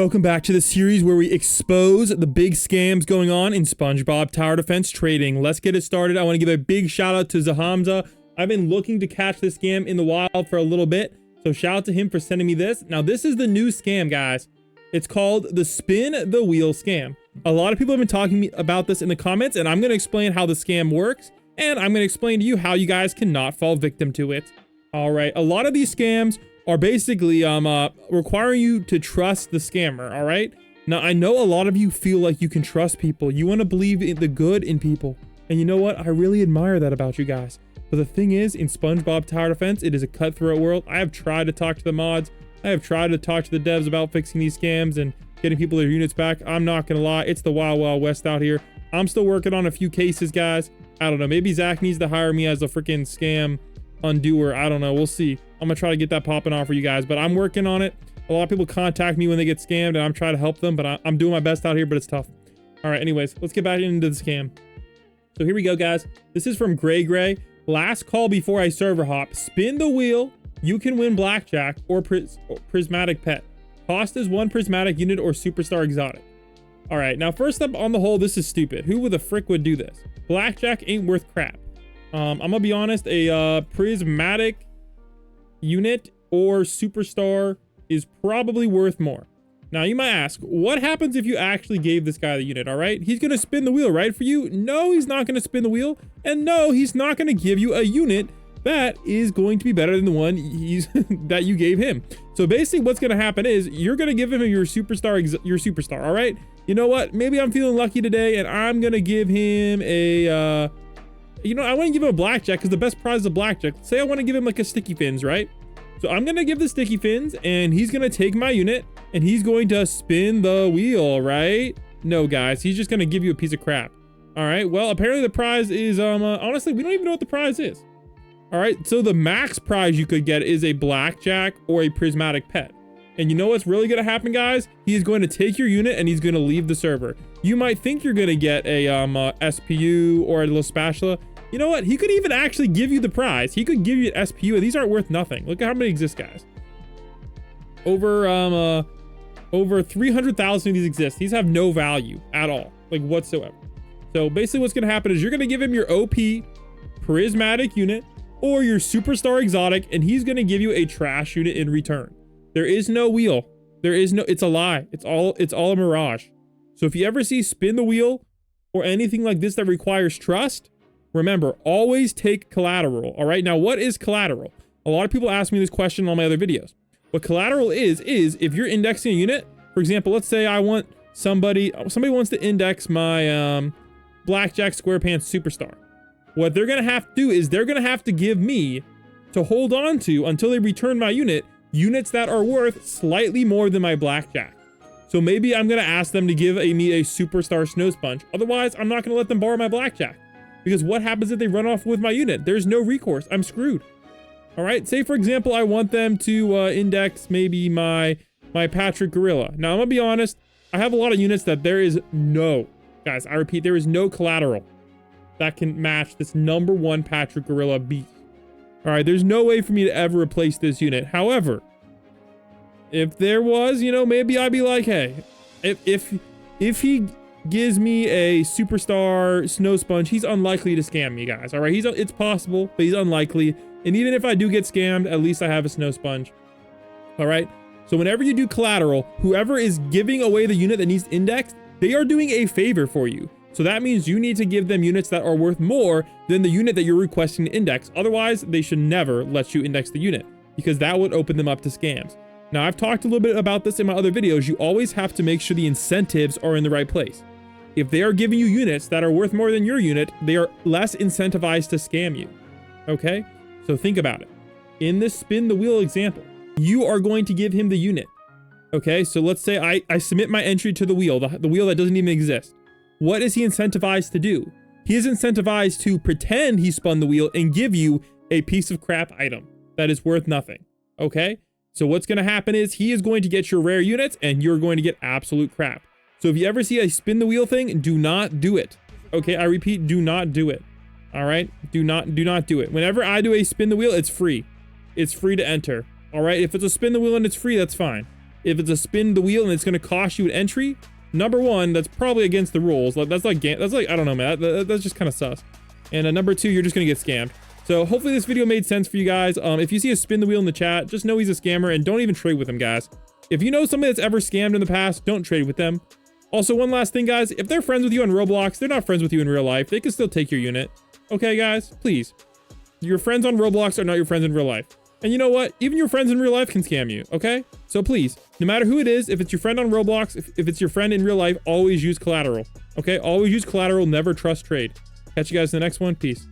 Welcome back to the series where we expose the big scams going on in Spongebob Tower Defense trading. Let's get it started. I want to give a big shout out to Zahamza. I've been looking to catch this scam in the wild for a little bit, so shout out to him for sending me this. Now this is the new scam, guys. It's called the spin the wheel scam. A lot of people have been talking about this in the comments, and I'm going to explain how the scam works, and I'm going to explain to you how you guys cannot fall victim to it. All right, a lot of these scams are basically requiring you to trust the scammer. All right, now I know a lot of you feel like you can trust people, you want to believe in the good in people, and you know what, I really admire that about you guys. But the thing is, in Spongebob Tower Defense, it is a cutthroat world. I have tried to talk to the mods, I have tried to talk to the devs about fixing these scams and getting people their units back. I'm not gonna lie, it's the wild west out here. I'm still working on a few cases, guys. I don't know, maybe Zach needs to hire me as a freaking scam undoer. I don't know, we'll see. I'm gonna try to get that popping off for you guys, but I'm working on it. A lot of people contact me when they get scammed, and I'm trying to help them, but I'm doing my best out here, but it's tough. All right, anyways, let's get back into the scam. So here we go, guys. This is from Gray. Last call before I server hop. Spin the wheel. You can win blackjack or prismatic pet. Cost is 1 prismatic unit or superstar exotic. All right, now first up, on the whole, this is stupid. Who the frick would do this? Blackjack ain't worth crap. I'm gonna be honest, a prismatic unit or superstar is probably worth more. Now you might ask, what happens if you actually gave this guy the unit? All right, he's gonna spin the wheel, right, for you? No, he's not gonna spin the wheel, and no, he's not gonna give you a unit that is going to be better than the one that you gave him. So basically what's gonna happen is you're gonna give him your superstar. All right, you know what, maybe I'm feeling lucky today and I'm gonna give him a I want to give him a blackjack because the best prize is a blackjack. Say I want to give him like a sticky fins, right? So I'm going to give the sticky fins and he's going to take my unit and he's going to spin the wheel, right? No, guys, he's just going to give you a piece of crap. All right, well, apparently the prize is, honestly, we don't even know what the prize is. All right, so the max prize you could get is a blackjack or a prismatic pet. And you know what's really going to happen, guys? He's going to take your unit and he's going to leave the server. You might think you're going to get a SPU or a little spatula. You know what? He could even actually give you the prize. He could give you an SPU, and these aren't worth nothing. Look at how many exist, guys. Over 300,000 of these exist. These have no value at all, like whatsoever. So basically what's going to happen is you're going to give him your OP prismatic unit or your superstar exotic, and he's going to give you a trash unit in return. There is no wheel. There is no, it's a lie. It's all a mirage. So if you ever see spin the wheel or anything like this that requires trust, remember, always take collateral. All right, now what is collateral? A lot of people ask me this question on my other videos. What collateral is if you're indexing a unit, for example, let's say I want somebody wants to index my blackjack square pants superstar. What they're gonna have to do is they're gonna have to give me to hold on to until they return my units that are worth slightly more than my blackjack. So maybe I'm gonna ask them to give me a superstar snow sponge. Otherwise, I'm not gonna let them borrow my blackjack. Because what happens if they run off with my unit? There's no recourse. I'm screwed. All right. Say, for example, I want them to index maybe my Patrick Gorilla. Now, I'm going to be honest. I have a lot of units that there is no, guys, I repeat, there is no collateral that can match this #1 Patrick Gorilla beast. All right. There's no way for me to ever replace this unit. However, if there was, maybe I'd be like, hey, if he gives me a superstar snow sponge, he's unlikely to scam me, guys. All right, it's possible, but he's unlikely. And even if I do get scammed, at least I have a snow sponge. All right, so whenever you do collateral, whoever is giving away the unit that needs indexed, they are doing a favor for you. So that means you need to give them units that are worth more than the unit that you're requesting to index. Otherwise, they should never let you index the unit, because that would open them up to scams. Now, I've talked a little bit about this in my other videos. You always have to make sure the incentives are in the right place. If they are giving you units that are worth more than your unit, they are less incentivized to scam you. Okay? So think about it. In this spin the wheel example, you are going to give him the unit. Okay? So let's say I submit my entry to the wheel that doesn't even exist. What is he incentivized to do? He is incentivized to pretend he spun the wheel and give you a piece of crap item that is worth nothing. Okay? So what's going to happen is he is going to get your rare units and you're going to get absolute crap. So if you ever see a spin the wheel thing, do not do it. Okay, I repeat, do not do it. All right, do not do it. Whenever I do a spin the wheel, it's free. It's free to enter. All right, if it's a spin the wheel and it's free, that's fine. if it's a spin the wheel and it's going to cost you an entry, number one, that's probably against the rules. That's like, I don't know, man. That's just kind of sus. And number two, you're just going to get scammed. So hopefully this video made sense for you guys. If you see a spin the wheel in the chat, just know he's a scammer and don't even trade with him, guys. If you know somebody that's ever scammed in the past, don't trade with them. Also, one last thing, guys. If they're friends with you on Roblox, they're not friends with you in real life. They can still take your unit. Okay, guys? Please. Your friends on Roblox are not your friends in real life. And you know what? Even your friends in real life can scam you, okay? So please, no matter who it is, if it's your friend on Roblox, if it's your friend in real life, always use collateral. Okay? Always use collateral. Never trust trade. Catch you guys in the next one. Peace.